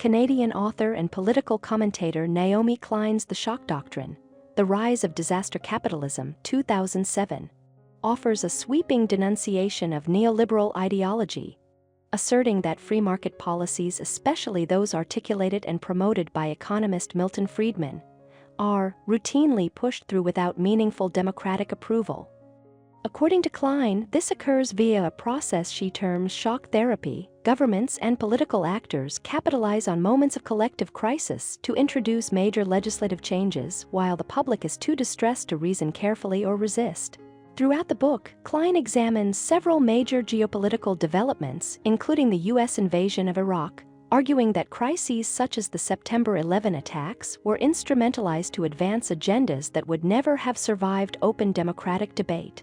Canadian author and political commentator Naomi Klein's The Shock Doctrine, The Rise of Disaster Capitalism, 2007, offers a sweeping denunciation of neoliberal ideology, asserting that free market policies, especially those articulated and promoted by economist Milton Friedman, are routinely pushed through without meaningful democratic approval. According to Klein, this occurs via a process she terms shock therapy. Governments and political actors capitalize on moments of collective crisis to introduce major legislative changes while the public is too distressed to reason carefully or resist. Throughout the book, Klein examines several major geopolitical developments, including the U.S. invasion of Iraq, arguing that crises such as the September 11 attacks were instrumentalized to advance agendas that would never have survived open democratic debate.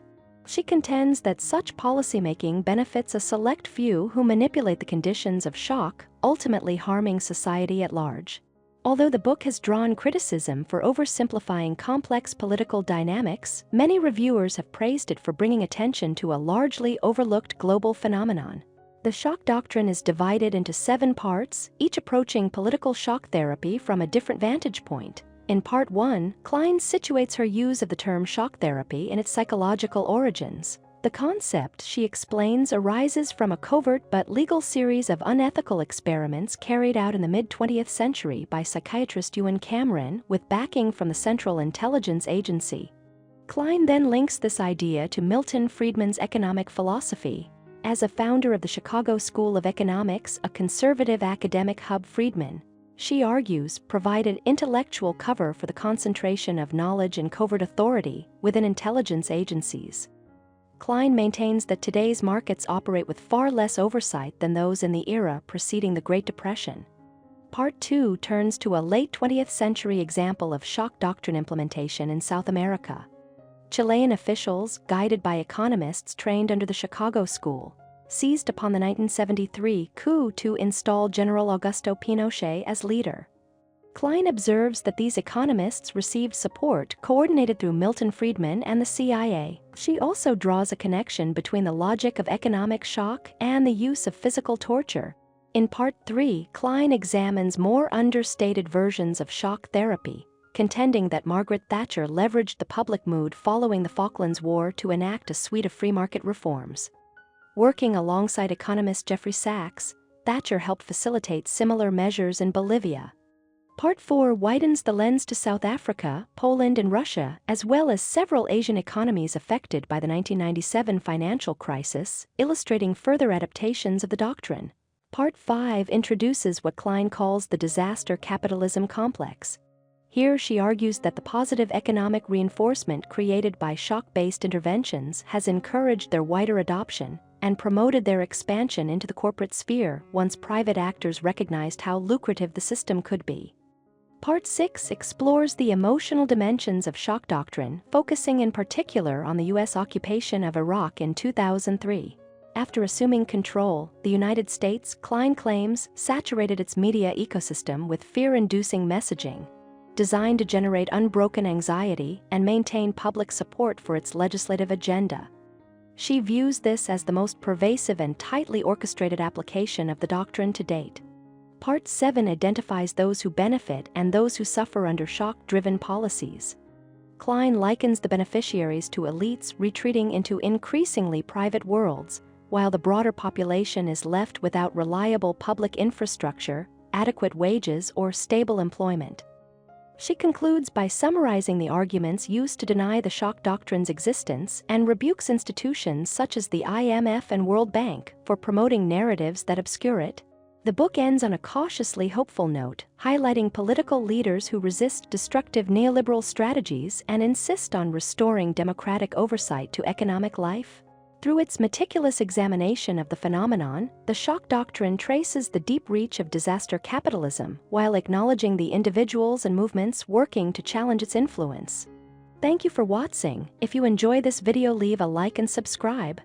She contends that such policymaking benefits a select few who manipulate the conditions of shock, ultimately harming society at large. Although the book has drawn criticism for oversimplifying complex political dynamics, many reviewers have praised it for bringing attention to a largely overlooked global phenomenon. The shock doctrine is divided into 7 parts, each approaching political shock therapy from a different vantage point. In Part 1, Klein situates her use of the term shock therapy in its psychological origins. The concept, she explains, arises from a covert but legal series of unethical experiments carried out in the mid-20th century by psychiatrist Ewan Cameron with backing from the Central Intelligence Agency. Klein then links this idea to Milton Friedman's economic philosophy. As a founder of the Chicago School of Economics, a conservative academic hub, Friedman, she argues, provided intellectual cover for the concentration of knowledge and covert authority within intelligence agencies. Klein maintains that today's markets operate with far less oversight than those in the era preceding the Great Depression. Part 2 turns to a late 20th century example of shock doctrine implementation in South America. Chilean officials, guided by economists trained under the Chicago School, seized upon the 1973 coup to install General Augusto Pinochet as leader. Klein observes that these economists received support coordinated through Milton Friedman and the CIA. She also draws a connection between the logic of economic shock and the use of physical torture. In Part 3, Klein examines more understated versions of shock therapy, contending that Margaret Thatcher leveraged the public mood following the Falklands War to enact a suite of free market reforms. Working alongside economist Jeffrey Sachs, Thatcher helped facilitate similar measures in Bolivia. Part 4 widens the lens to South Africa, Poland and Russia, as well as several Asian economies affected by the 1997 financial crisis, illustrating further adaptations of the doctrine. Part 5 introduces what Klein calls the Disaster Capitalism Complex. Here she argues that the positive economic reinforcement created by shock-based interventions has encouraged their wider adoption and promoted their expansion into the corporate sphere once private actors recognized how lucrative the system could be. Part 6 explores the emotional dimensions of shock doctrine, focusing in particular on the U.S. occupation of Iraq in 2003. After assuming control, the United States, Klein claims, saturated its media ecosystem with fear-inducing messaging, designed to generate unbroken anxiety and maintain public support for its legislative agenda. She views this as the most pervasive and tightly orchestrated application of the doctrine to date. Part 7 identifies those who benefit and those who suffer under shock-driven policies. Klein likens the beneficiaries to elites retreating into increasingly private worlds, while the broader population is left without reliable public infrastructure, adequate wages, or stable employment. She concludes by summarizing the arguments used to deny the shock doctrine's existence and rebukes institutions such as the IMF and World Bank for promoting narratives that obscure it. The book ends on a cautiously hopeful note, highlighting political leaders who resist destructive neoliberal strategies and insist on restoring democratic oversight to economic life. Through its meticulous examination of the phenomenon, the shock doctrine traces the deep reach of disaster capitalism while acknowledging the individuals and movements working to challenge its influence. Thank you for watching. If you enjoy this video, leave a like and subscribe.